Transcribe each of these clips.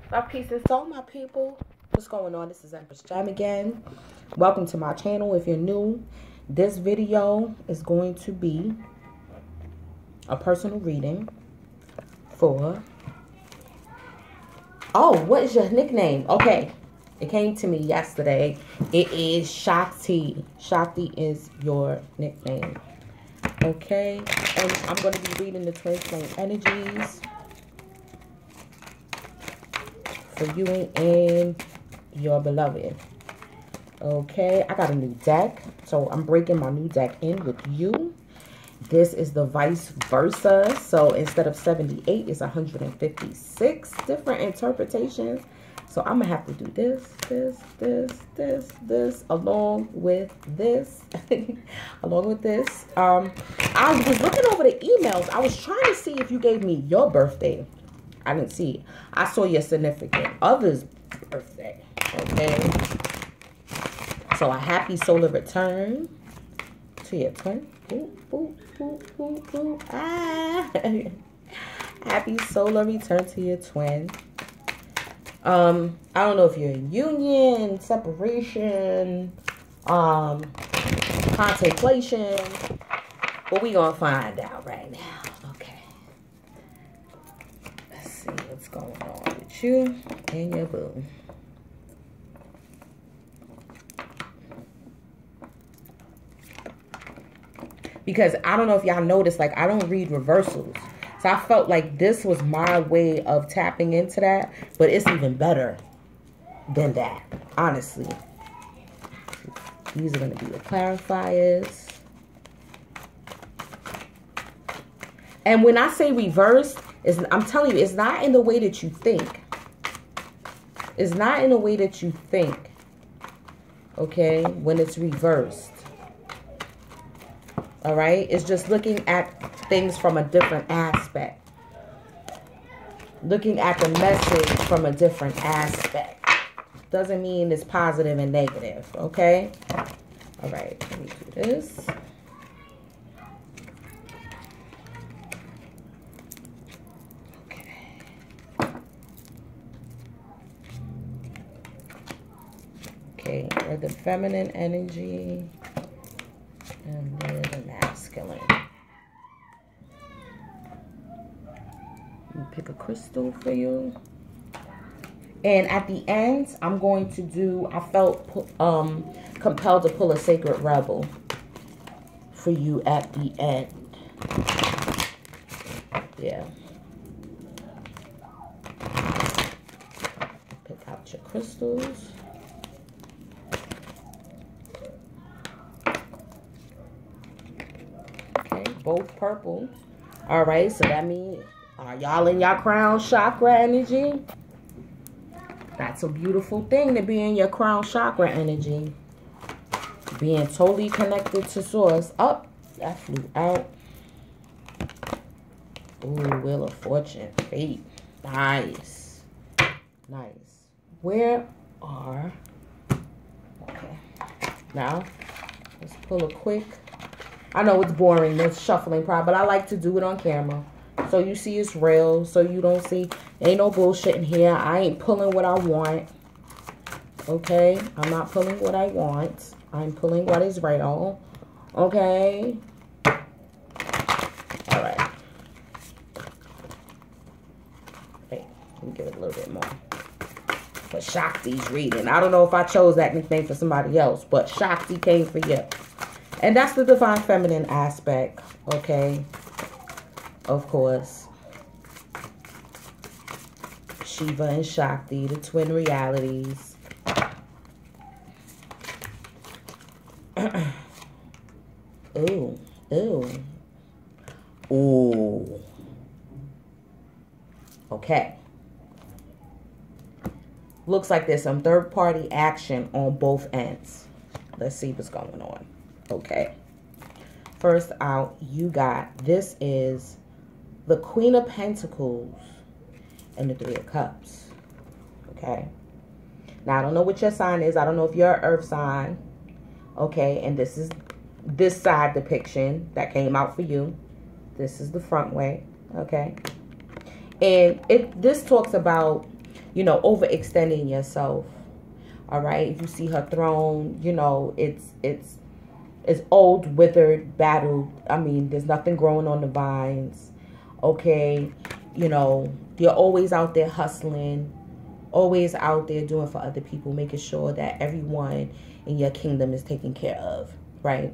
My peace and soul, my people. What's going on? This is Empress Jam again. Welcome to my channel. If you're new, this video is going to be a personal reading for... Oh, what is your nickname? Okay. It came to me yesterday. It is Shakti. Shakti is your nickname. Okay. And I'm going to be reading the twin flame energies for you and your beloved. Okay, I got a new deck, so I'm breaking my new deck in with you. This is the vice versa, so instead of 78, it's 156 different interpretations. So I'm gonna have to do this along with this. Along with this. I was looking over the emails. I was trying to see if you gave me your birthday. I didn't see it. I saw your significant other's birthday. Okay. So a happy solar return to your twin. Ooh, ooh, ooh, ooh, ooh. Ah. Happy solar return to your twin. I don't know if you're in union, separation, contemplation, but we gonna find out right now. Okay. Let's see what's going on with you and your boo. Because I don't know if y'all noticed, like, I don't read reversals. So I felt like this was my way of tapping into that. But it's even better than that, honestly. These are going to be the clarifiers. And when I say reverse, I'm telling you, it's not in the way that you think. It's not in the way that you think. Okay? When it's reversed. All right? It's just looking at things from a different aspect. Looking at the message from a different aspect. Doesn't mean it's positive and negative. Okay? All right. Let me do this. Okay. Okay. We're the feminine energy. And we're the masculine. Pick a crystal for you. And at the end, I'm going to do, I felt compelled to pull a Sacred Rebel for you at the end. Yeah. Pick out your crystals. Okay, both purple. All right, so that means, are y'all in your crown chakra energy? That's a beautiful thing to be in your crown chakra energy. Being totally connected to source. Oh, that flew out. Ooh, Wheel of Fortune. Fate. Nice. Nice. Where are... Okay. Now, let's pull a quick... I know it's boring, this shuffling part, but I like to do it on camera. So you see it's real. So you don't see, ain't no bullshit in here. I ain't pulling what I want. Okay? I'm not pulling what I want. I'm pulling what is real. Okay? Alright. Wait, let me give it a little bit more. For Shakti's reading. I don't know if I chose that nickname for somebody else, but Shakti came for you. And that's the divine feminine aspect. Okay? Of course, Shiva and Shakti, the twin realities. Ooh, ooh, ooh. Okay. Looks like there's some third-party action on both ends. Let's see what's going on. Okay. First out, you got, this is the Queen of Pentacles and the Three of Cups. Okay. Now, I don't know what your sign is. I don't know if you're an earth sign. Okay. And this is this side depiction that came out for you. This is the front way. Okay. And this talks about, you know, overextending yourself. All right. If you see her throne, you know, it's old, withered, battled. I mean, there's nothing growing on the vines. Okay. You know, you're always out there hustling, always out there doing for other people, making sure that everyone in your kingdom is taken care of. Right.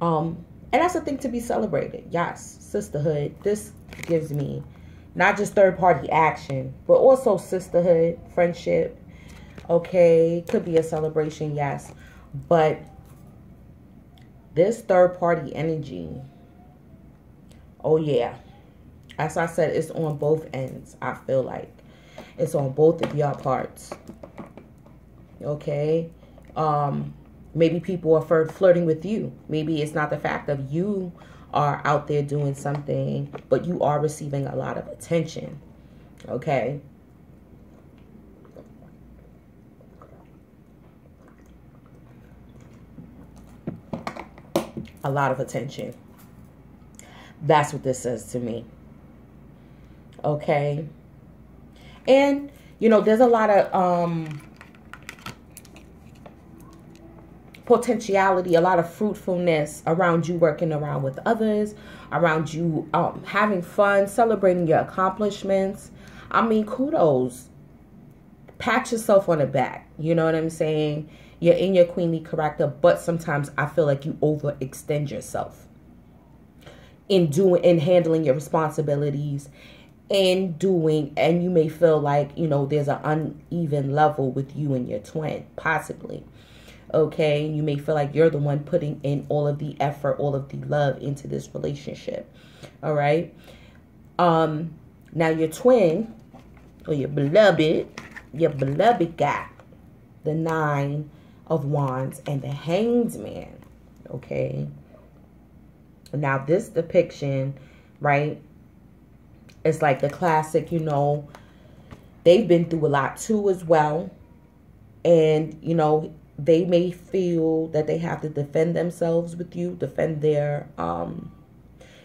And that's a thing to be celebrated. Yes. Sisterhood. This gives me not just third party action, but also sisterhood, friendship. Okay. Could be a celebration. Yes. But this third party energy. Oh yeah. As I said, it's on both ends. I feel like it's on both of your parts. Okay. Maybe people are flirting with you. Maybe it's not the fact of you are out there doing something, but you are receiving a lot of attention. Okay. A lot of attention. That's what this says to me. Okay. And, you know, there's a lot of potentiality, a lot of fruitfulness around you working around with others, around you having fun, celebrating your accomplishments. I mean, kudos. Pat yourself on the back. You know what I'm saying? You're in your queenly character, but sometimes I feel like you overextend yourself in handling your responsibilities and you may feel like, you know, there's an uneven level with you and your twin, possibly. Okay, you may feel like you're the one putting in all of the effort, all of the love into this relationship. All right. Now your twin or your beloved got the 9 of Wands and the Hanged Man. Okay. Now this depiction, right? It's like the classic, you know, they've been through a lot too as well. And, you know, they may feel that they have to defend themselves with you, defend their,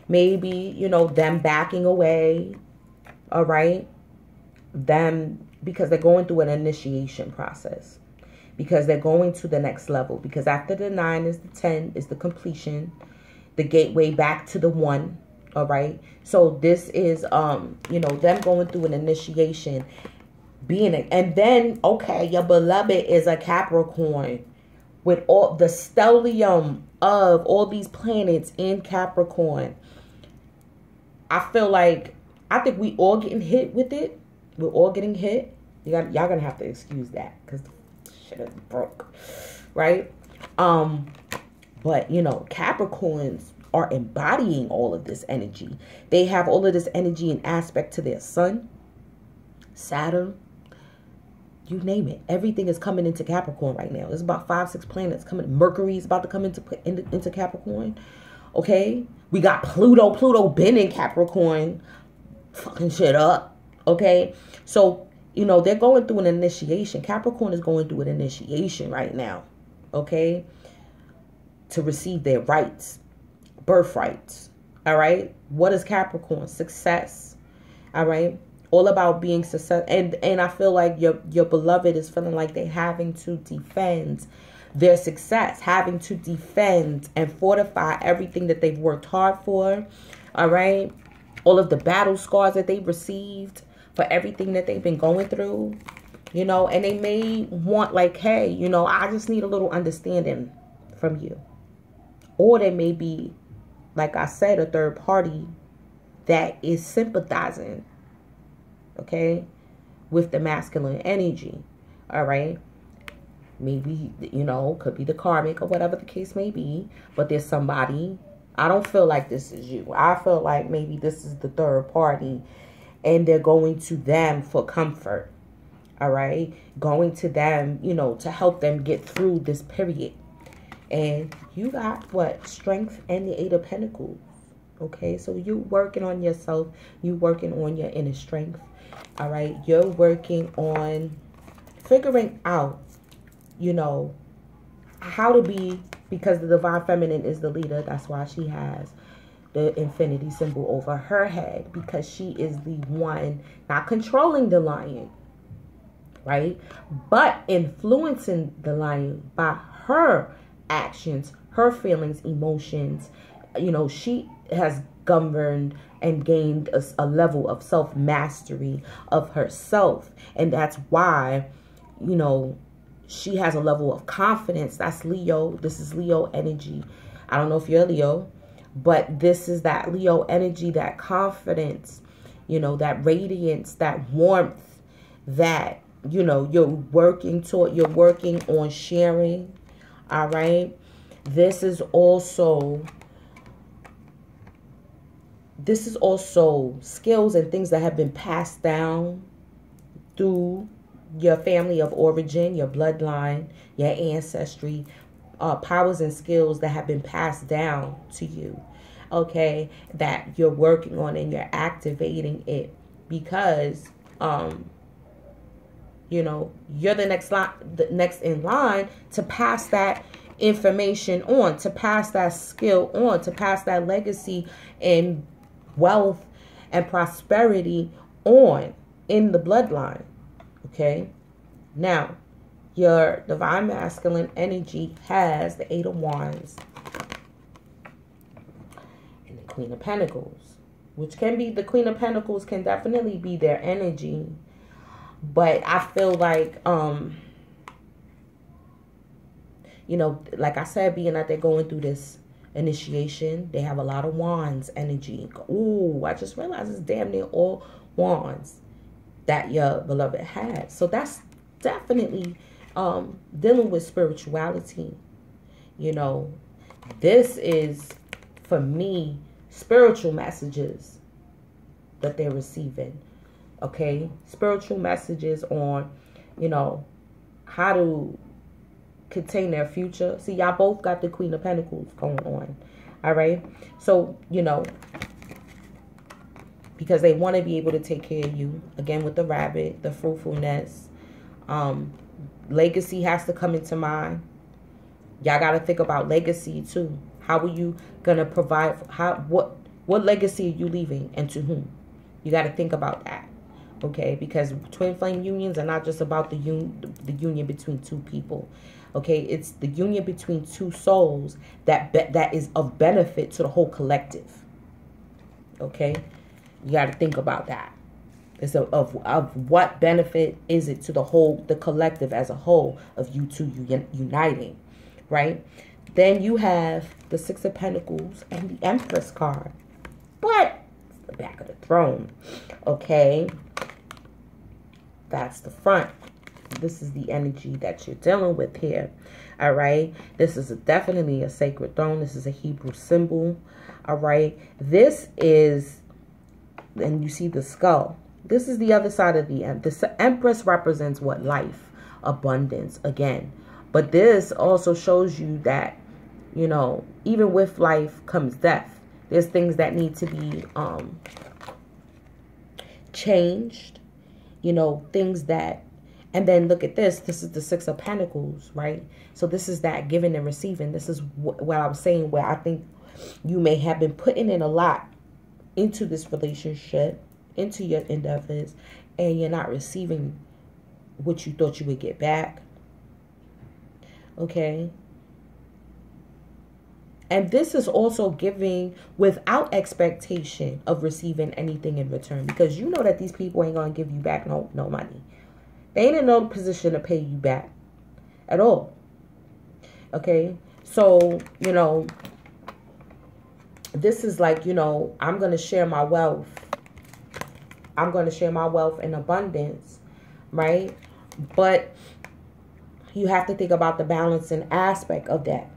maybe, you know, them backing away. All right. Them, because they're going through an initiation process, because they're going to the next level, because after the 9 is the 10 is the completion, the gateway back to the 1. All right. So this is, you know, them going through an initiation. And then, okay, your beloved is a Capricorn with all the stellium of all these planets in Capricorn. I feel like, I think we all getting hit with it. We're all getting hit. Y'all gonna have to excuse that because shit is broke, right? But you know, Capricorns are embodying all of this energy. They have all of this energy in aspect to their sun, Saturn. You name it. Everything is coming into Capricorn right now. There's about 5-6 planets coming. Mercury is about to come into Capricorn. Okay? We got Pluto. Pluto been in Capricorn. Fucking shit up. Okay? So, you know, they're going through an initiation. Capricorn is going through an initiation right now. Okay? To receive their rights. Birthrights. All right? What is Capricorn? Success. All right? All about being success, and I feel like your beloved is feeling like they're having to defend their success, having to defend and fortify everything that they've worked hard for. All right, all of the battle scars that they've received for everything that they've been going through, you know, and they may want like, hey, you know, I just need a little understanding from you, or they may be, like I said, a third party that is sympathizing. Okay, with the masculine energy. All right, maybe, you know, could be the karmic or whatever the case may be, but there's somebody. I don't feel like this is you. I feel like maybe this is the third party and they're going to them for comfort. All right, going to them, you know, to help them get through this period. And you got what? Strength and the 8 of Pentacles. Okay, so you're working on yourself. You're working on your inner strength. All right, you're working on figuring out, you know, how to be, because the divine feminine is the leader. That's why she has the infinity symbol over her head, because she is the one not controlling the lion. right? But influencing the lion by her actions, her feelings, emotions, you know, she has governed and gained a level of self-mastery of herself. And that's why, you know, she has a level of confidence. That's Leo. This is Leo energy. I don't know if you're a Leo, but this is that Leo energy, that confidence, you know, that radiance, that warmth, that, you know, you're working on sharing. All right. This is also skills and things that have been passed down through your family of origin, your bloodline, your ancestry, powers and skills that have been passed down to you, okay, that you're working on and you're activating it because, you know, you're the next in line to pass that information on, to pass that skill on, to pass that legacy and wealth and prosperity on in the bloodline. Okay, now your divine masculine energy has the 8 of Wands and the Queen of Pentacles, which can be, the Queen of Pentacles can definitely be their energy, but I feel like you know, like I said, being that they're going through this initiation, they have a lot of Wands energy. Ooh, I just realized it's damn near all Wands that your beloved has. So that's definitely dealing with spirituality. You know, this is, for me, spiritual messages that they're receiving. Okay, spiritual messages on, you know, how to contain their future. See, y'all both got the Queen of Pentacles going on. All right, so, you know, because they want to be able to take care of you. Again, with the rabbit, the fruitfulness, legacy has to come into mind. Y'all got to think about legacy too. How are you gonna provide? What legacy are you leaving, and to whom? You got to think about that. Okay, because twin flame unions are not just about the union between two people. Okay, it's the union between two souls that is of benefit to the whole collective. Okay, you got to think about that. It's of what benefit is it to the collective as a whole of you two uniting, right? Then you have the 6 of Pentacles and the Empress card, but it's the back of the throne. Okay, that's the front. This is the energy that you're dealing with here. All right, this is definitely a sacred throne. This is a Hebrew symbol. All right, this is, and you see the skull. This is the other side of the Empress represents what? Life, abundance, again. But this also shows you that, you know, even with life comes death. There's things that need to be changed, you know, things that, and then look at this. This is the 6 of Pentacles, right? So this is that giving and receiving. This is what I was saying, where I think you may have been putting in a lot into this relationship, into your endeavors, and you're not receiving what you thought you would get back. Okay. And this is also giving without expectation of receiving anything in return, because you know that these people ain't going to give you back no money. They ain't in no position to pay you back at all. Okay. So, you know, this is like, you know, I'm going to share my wealth. I'm going to share my wealth in abundance, right? But you have to think about the balancing aspect of that.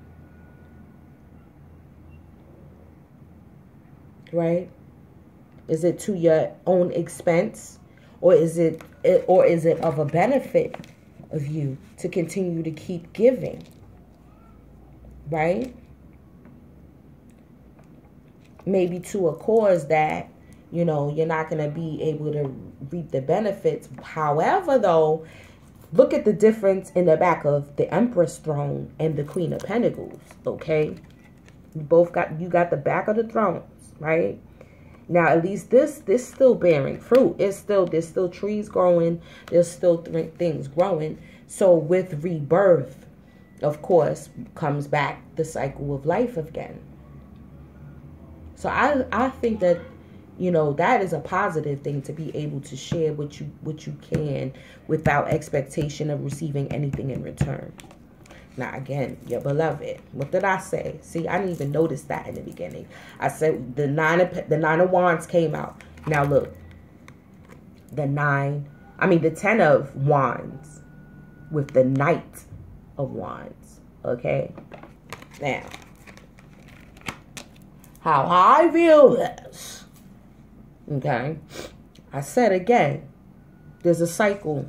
Right? Is it to your own expense, or is it of a benefit of you to continue to keep giving? Right? Maybe to a cause that, you know, you're not going to be able to reap the benefits. However, though, look at the difference in the back of the Empress throne and the Queen of Pentacles. Okay, you got the back of the thrones, right? Now, at least this still bearing fruit. There's still trees growing. There's still things growing. So with rebirth, of course, comes back the cycle of life again. So I think that, you know, that is a positive thing, to be able to share what you can without expectation of receiving anything in return. Now, again, your beloved. What did I say? See, I didn't even notice that in the beginning. I said the nine of wands came out. Now look, the 10 of wands with the knight of wands. Okay. Now, how I feel this. Okay. I said again, there's a cycle,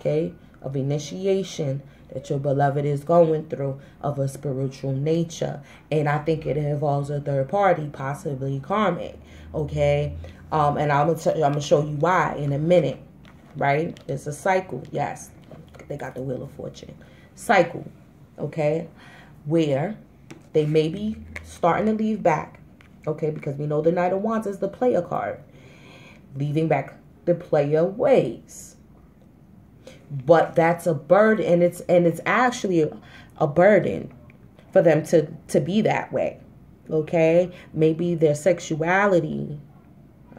okay, of initiation that your beloved is going through, of a spiritual nature. And I think it involves a third party, possibly karmic. Okay. And I'm gonna show you why in a minute. Right? It's a cycle. Yes. They got the Wheel of Fortune. Cycle. Okay. Where they may be starting to leave back. Okay, because we know the Knight of Wands is the player card. Leaving back the player ways. But that's a burden, and it's actually a burden for them to be that way. Okay? Maybe their sexuality,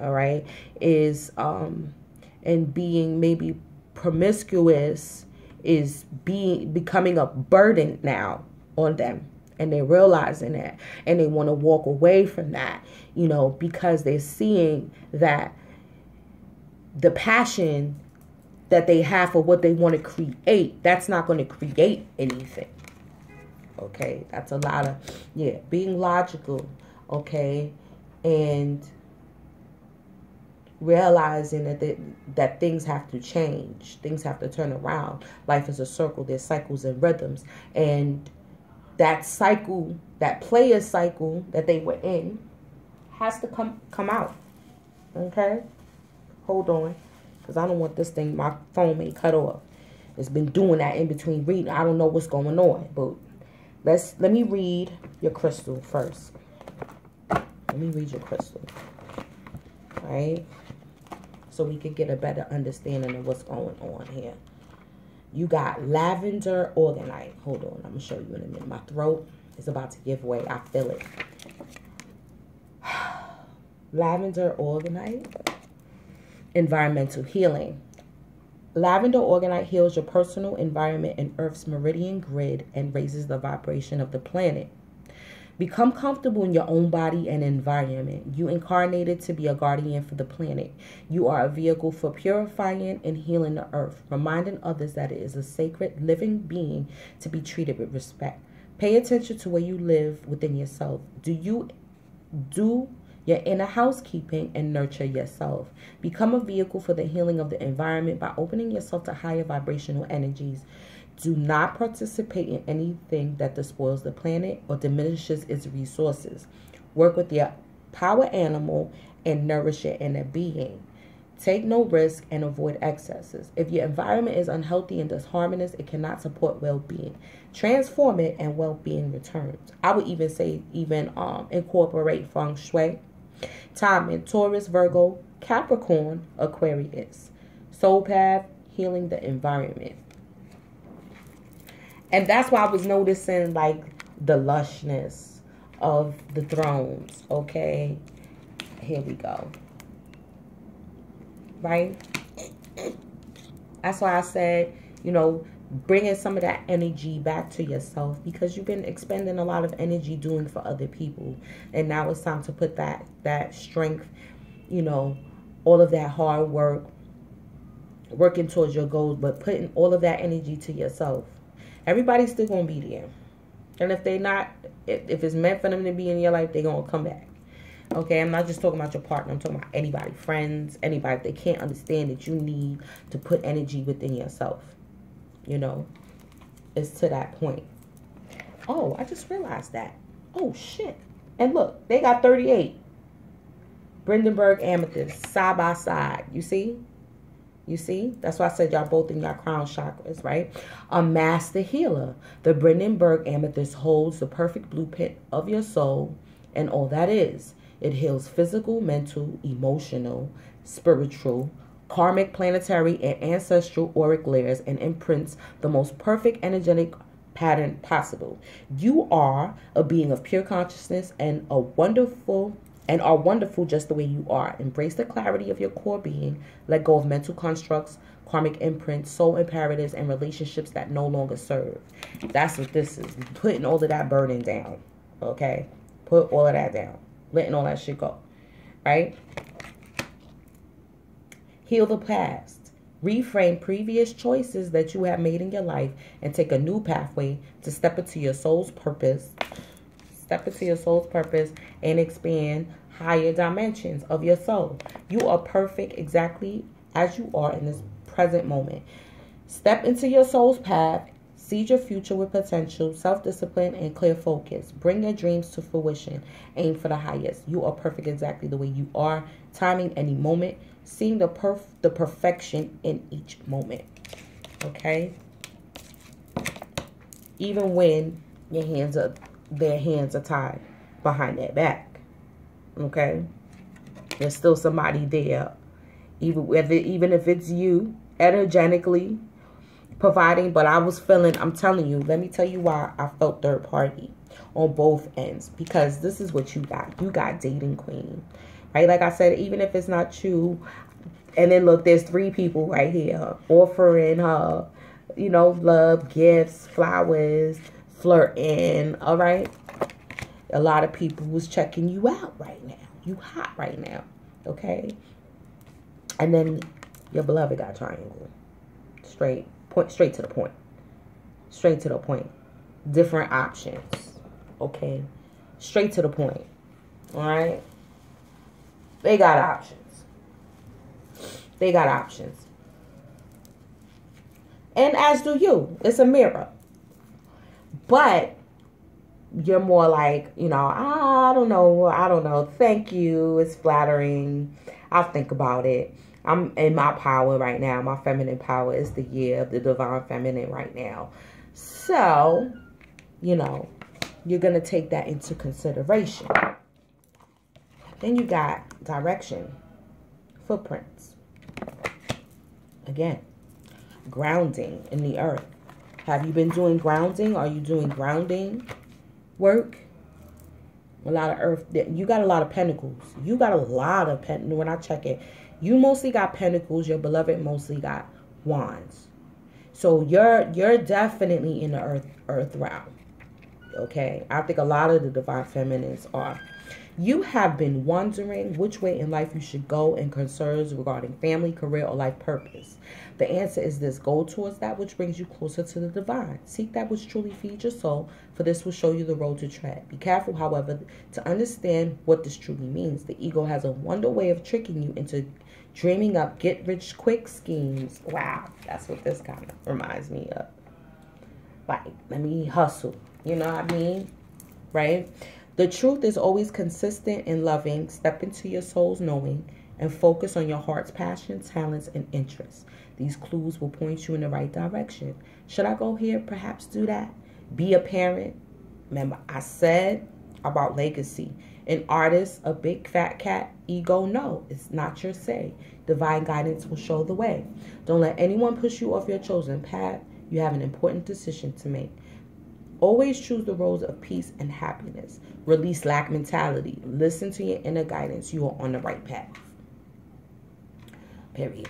all right, is and being maybe promiscuous is becoming a burden now on them. And they're realizing that, and they want to walk away from that, you know, because they're seeing that the passion that they have for what they want to create, that's not going to create anything. Okay, that's a lot of, being logical, okay, and realizing that things have to change, things have to turn around. Life is a circle, there's cycles and rhythms, and that cycle, that player cycle that they were in, has to come out. Okay, hold on. Because I don't want this thing, my phone may cut off. It's been doing that in between reading. I don't know what's going on. But let me read your crystal first. Let me read your crystal. All right? So we can get a better understanding of what's going on here. You got lavender organite. Hold on. I'm going to show you in a minute. My throat is about to give way. I feel it. Lavender organite. Environmental healing. Lavender organite heals your personal environment and Earth's meridian grid and raises the vibration of the planet. Become comfortable in your own body and environment. You incarnated to be a guardian for the planet. You are a vehicle for purifying and healing the Earth, reminding others that it is a sacred living being to be treated with respect. Pay attention to where you live within yourself. Do your inner housekeeping and nurture yourself. Become a vehicle for the healing of the environment by opening yourself to higher vibrational energies. Do not participate in anything that despoils the planet or diminishes its resources. Work with your power animal and nourish your inner being. Take no risk and avoid excesses. If your environment is unhealthy and disharmonious, it cannot support well-being. Transform it and well-being returns. I would even say incorporate feng shui. Time in Taurus, Virgo, Capricorn, Aquarius. Soul path, healing the environment. And that's why I was noticing like the lushness of the thrones. Okay. Here we go. Right? That's why I said, you know, bringing some of that energy back to yourself, because you've been expending a lot of energy doing for other people. And now it's time to put that strength, you know, all of that hard work, working towards your goals, but putting all of that energy to yourself. Everybody's still going to be there. And if they're not, if it's meant for them to be in your life, they're going to come back. Okay, I'm not just talking about your partner. I'm talking about anybody, friends, anybody. They can't understand that you need to put energy within yourself. You know, it's to that point. Oh, I just realized that. Oh, shit. And look, they got 38. Brandenburg amethyst, side by side. You see? You see? That's why I said y'all both in your crown chakras, right? A master healer. The Brandenburg amethyst holds the perfect blueprint of your soul and all that is. It heals physical, mental, emotional, spiritual, karmic, planetary, and ancestral auric layers and imprints the most perfect energetic pattern possible. You are a being of pure consciousness and are wonderful just the way you are. Embrace the clarity of your core being. Let go of mental constructs, karmic imprints, soul imperatives, and relationships that no longer serve. That's what this is. Putting all of that burden down. Okay? Put all of that down. Letting all that shit go. Right? Heal the past. Reframe previous choices that you have made in your life and take a new pathway to step into your soul's purpose. Step into your soul's purpose and expand higher dimensions of your soul. You are perfect exactly as you are in this present moment. Step into your soul's path. Seed your future with potential, self-discipline, and clear focus. Bring your dreams to fruition. Aim for the highest. You are perfect exactly the way you are. Timing any moment. Seeing the perfection in each moment. Okay? Even when their hands are tied behind their back. Okay? There's still somebody there. Even if it's you, energetically providing, but I was feeling, I'm telling you, let me tell you why I felt third party on both ends, because this is what you got dating queen, right? Like I said, even if it's not you, and then look, there's 3 people right here offering her, you know, love, gifts, flowers, flirting, all right? A lot of people was checking you out right now. You hot right now, okay? And then your beloved got triangle. Straight to the point. Straight to the point. Different options. Okay? Straight to the point. Alright? They got options. They got options. And as do you. It's a mirror. But you're more like, you know, I don't know. Thank you. It's flattering. I'll think about it. I'm in my power right now. My feminine power is the year of the divine feminine right now. So, you know, you're going to take that into consideration. Then you got direction, footprints. Again, grounding in the earth. Have you been doing grounding? Are you doing grounding work? A lot of earth. You got a lot of pentacles. You got a lot of pentacles. When I check it, you mostly got pentacles. Your beloved mostly got wands. So you're definitely in the earth realm. Okay, I think a lot of the divine feminines are. You have been wondering which way in life you should go in concerns regarding family, career, or life purpose. The answer is this. Go towards that which brings you closer to the divine. Seek that which truly feeds your soul, for this will show you the road to tread. Be careful, however, to understand what this truly means. The ego has a wonder way of tricking you into dreaming up get-rich-quick schemes. Wow, that's what this kind of reminds me of. Like, let me hustle. You know what I mean? Right? The truth is always consistent and loving. Step into your soul's knowing and focus on your heart's passion, talents, and interests. These clues will point you in the right direction. Should I go here? Perhaps do that. Be a parent. Remember, I said about legacy. An artist, a big fat cat, ego, no. It's not your say. Divine guidance will show the way. Don't let anyone push you off your chosen path. You have an important decision to make. Always choose the roads of peace and happiness. Release lack mentality. Listen to your inner guidance. You are on the right path. Period.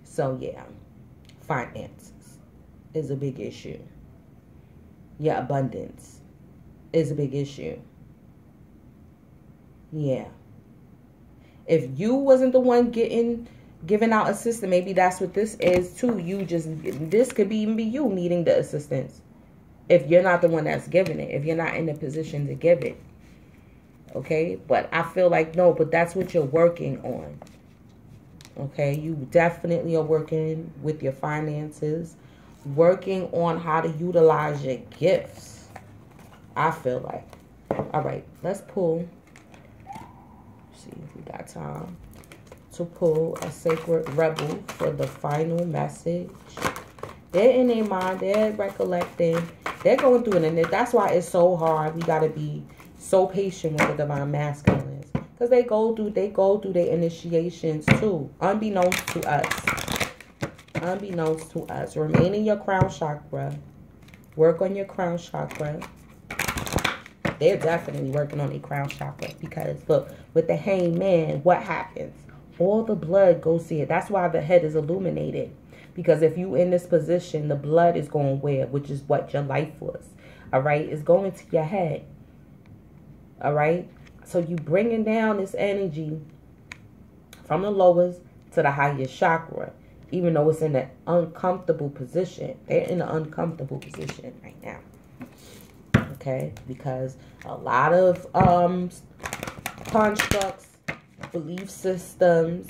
So, yeah. Finances is a big issue. Your abundance is a big issue. Yeah. If you wasn't the one giving out assistance, maybe that's what this is too. This could even be you needing the assistance. If you're not the one that's giving it, if you're not in the position to give it. Okay? But I feel like, no, but that's what you're working on. Okay? You definitely are working with your finances. Working on how to utilize your gifts. I feel like. All right. Let's pull. See if we got time to pull a sacred rebel for the final message They're in their mind. They're recollecting. They're going through it. And that's why it's so hard. We got to be so patient with the divine masculines. Because they go through their initiations too. Unbeknownst to us. Unbeknownst to us. Remain in your crown chakra. Work on your crown chakra. They're definitely working on their crown chakra. Because, look, with the hangman, what happens? All the blood goes here. That's why the head is illuminated. Because if you in this position, the blood is going where? Which is what your life was. All right? It's going to your head. All right? So you bringing down this energy from the lowest to the highest chakra. Even though it's in an uncomfortable position. They're in an uncomfortable position right now. Okay? Because a lot of constructs, belief systems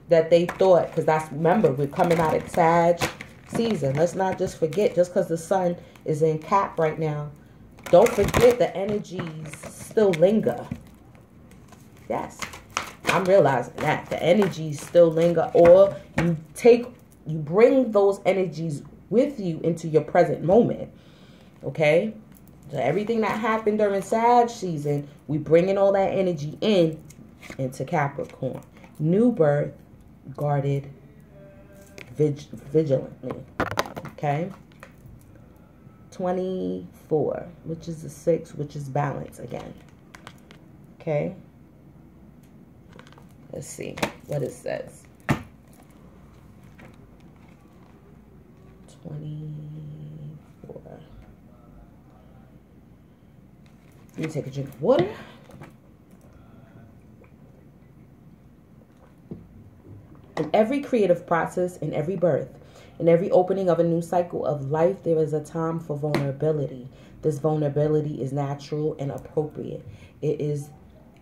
that they thought, because that's, remember, we're coming out of Sag season. Let's not just forget, just because the sun is in Cap right now, don't forget the energies still linger. Yes, I'm realizing that. The energies still linger, or you bring those energies with you into your present moment. Okay? So everything that happened during Sag season, we bringing all that energy into Capricorn. New birth, guarded vigilantly. Okay? 24, which is the 6, which is balance again. Okay? Let's see what it says. 24. Let me take a drink of water. In every creative process, in every birth, in every opening of a new cycle of life, there is a time for vulnerability. This vulnerability is natural and appropriate. It is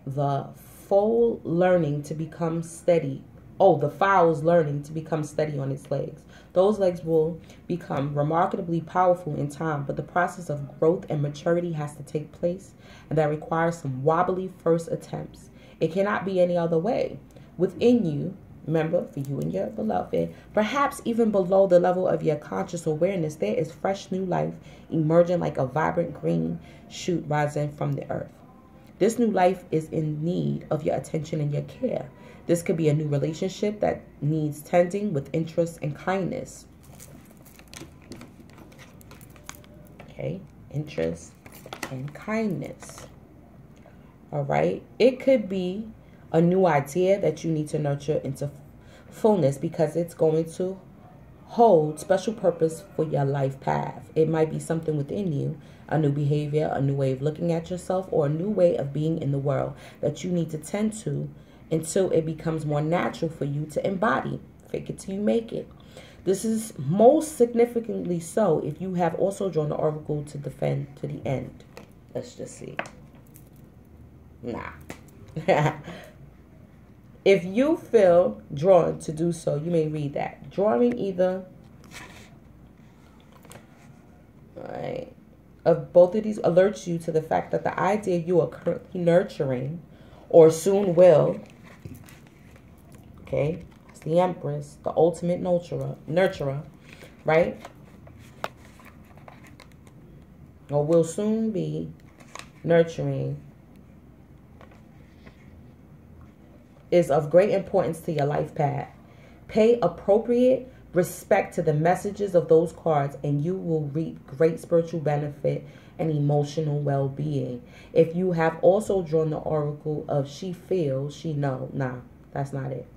the foal learning to become steady. Oh, the fowl's learning to become steady on its legs. Those legs will become remarkably powerful in time, but the process of growth and maturity has to take place, and that requires some wobbly first attempts. It cannot be any other way. Within you, remember, for you and your beloved, perhaps even below the level of your conscious awareness, there is fresh new life emerging like a vibrant green shoot rising from the earth. This new life is in need of your attention and your care. This could be a new relationship that needs tending with interest and kindness. Okay, interest and kindness. All right, it could be a new idea that you need to nurture into fullness because it's going to hold special purpose for your life path. It might be something within you, a new behavior, a new way of looking at yourself, or a new way of being in the world that you need to tend to until it becomes more natural for you to embody. Fake it till you make it. This is most significantly so if you have also drawn the oracle to defend to the end. Let's just see. Nah. If you feel drawn to do so, you may read that. Drawing either of both of these alerts you to the fact that the idea you are currently nurturing or soon will, okay, it's the Empress, the ultimate nurturer, right? Or will soon be nurturing is of great importance to your life path. Pay appropriate respect to the messages of those cards and you will reap great spiritual benefit and emotional well-being. If you have also drawn the oracle of she feels, she know, nah, that's not it.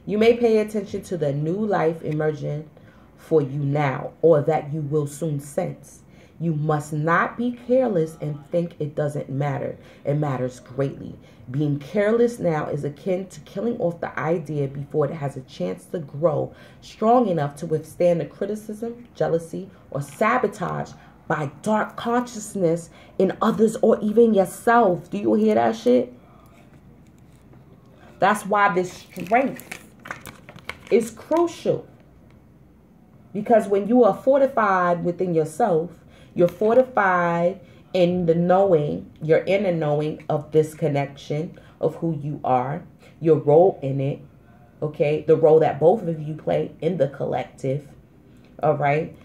You may pay attention to the new life emerging for you now or that you will soon sense. You must not be careless and think it doesn't matter. It matters greatly. Being careless now is akin to killing off the idea before it has a chance to grow strong enough to withstand the criticism, jealousy, or sabotage by dark consciousness in others or even yourself. Do you hear that shit? That's why this strength is crucial. Because when you are fortified within yourself, you're fortified in the knowing, your inner knowing of this connection of who you are, your role in it, okay? The role that both of you play in the collective, All right.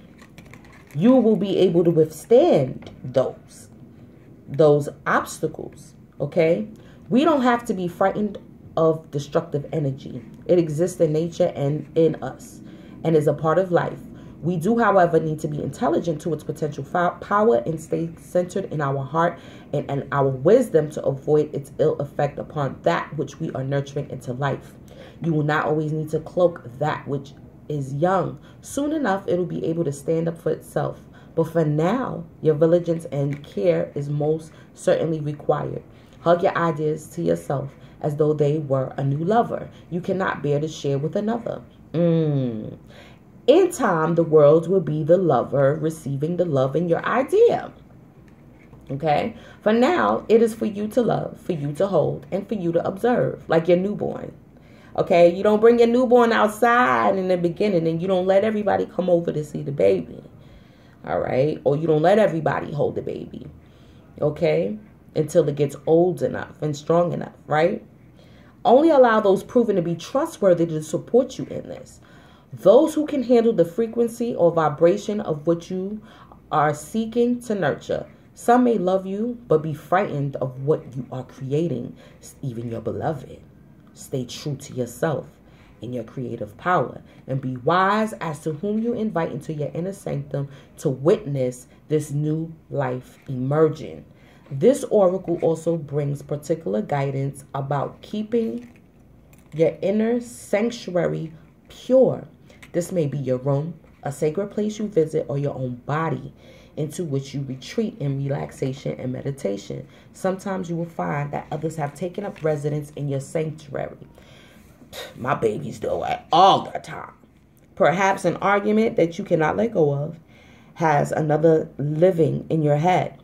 You will be able to withstand those obstacles. Okay. We don't have to be frightened of destructive energy. It exists in nature and in us and is a part of life. We do, however, need to be intelligent to its potential power and stay centered in our heart and our wisdom to avoid its ill effect upon that which we are nurturing into life. You will not always need to cloak that which is young. Soon enough, it will be able to stand up for itself. But for now, your vigilance and care is most certainly required. Hug your ideas to yourself as though they were a new lover you cannot bear to share with another. In time, the world will be the lover receiving the love in your idea. Okay? For now, it is for you to love, for you to hold, and for you to observe, like your newborn. Okay? You don't bring your newborn outside in the beginning and you don't let everybody come over to see the baby. All right? Or you don't let everybody hold the baby. Okay? Until it gets old enough and strong enough, right? Only allow those proven to be trustworthy to support you in this. Those who can handle the frequency or vibration of what you are seeking to nurture. Some may love you, but be frightened of what you are creating, even your beloved. Stay true to yourself and your creative power, and be wise as to whom you invite into your inner sanctum to witness this new life emerging. This oracle also brings particular guidance about keeping your inner sanctuary pure. This may be your room, a sacred place you visit, or your own body into which you retreat in relaxation and meditation. Sometimes you will find that others have taken up residence in your sanctuary. My babies do it all the time. Perhaps an argument that you cannot let go of has another living in your head.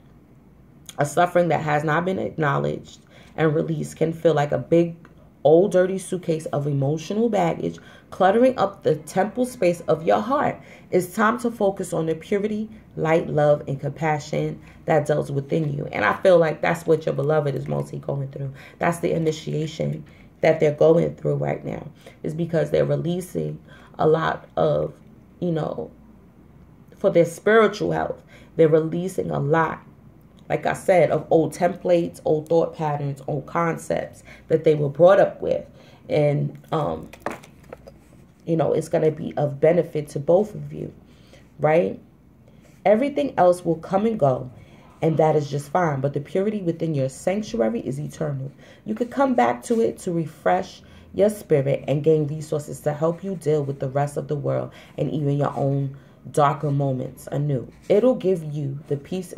A suffering that has not been acknowledged and released can feel like a big, old, dirty suitcase of emotional baggage cluttering up the temple space of your heart. It's time to focus on the purity, light, love, and compassion that dwells within you. And I feel like that's what your beloved is mostly going through. That's the initiation that they're going through right now. Is because they're releasing a lot of, for their spiritual health. They're releasing a lot, like I said, of old templates, old thought patterns, old concepts that they were brought up with. And, it's going to be of benefit to both of you, right? Everything else will come and go, and that is just fine. But the purity within your sanctuary is eternal. You could come back to it to refresh your spirit and gain resources to help you deal with the rest of the world and even your own darker moments anew. It'll give you the peace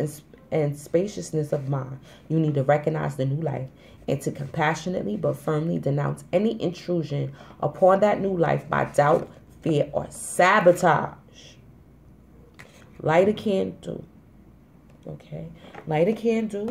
and spaciousness of mind you need to recognize the new life and to compassionately but firmly denounce any intrusion upon that new life by doubt, fear, or sabotage. Light a candle. Okay? Light a candle.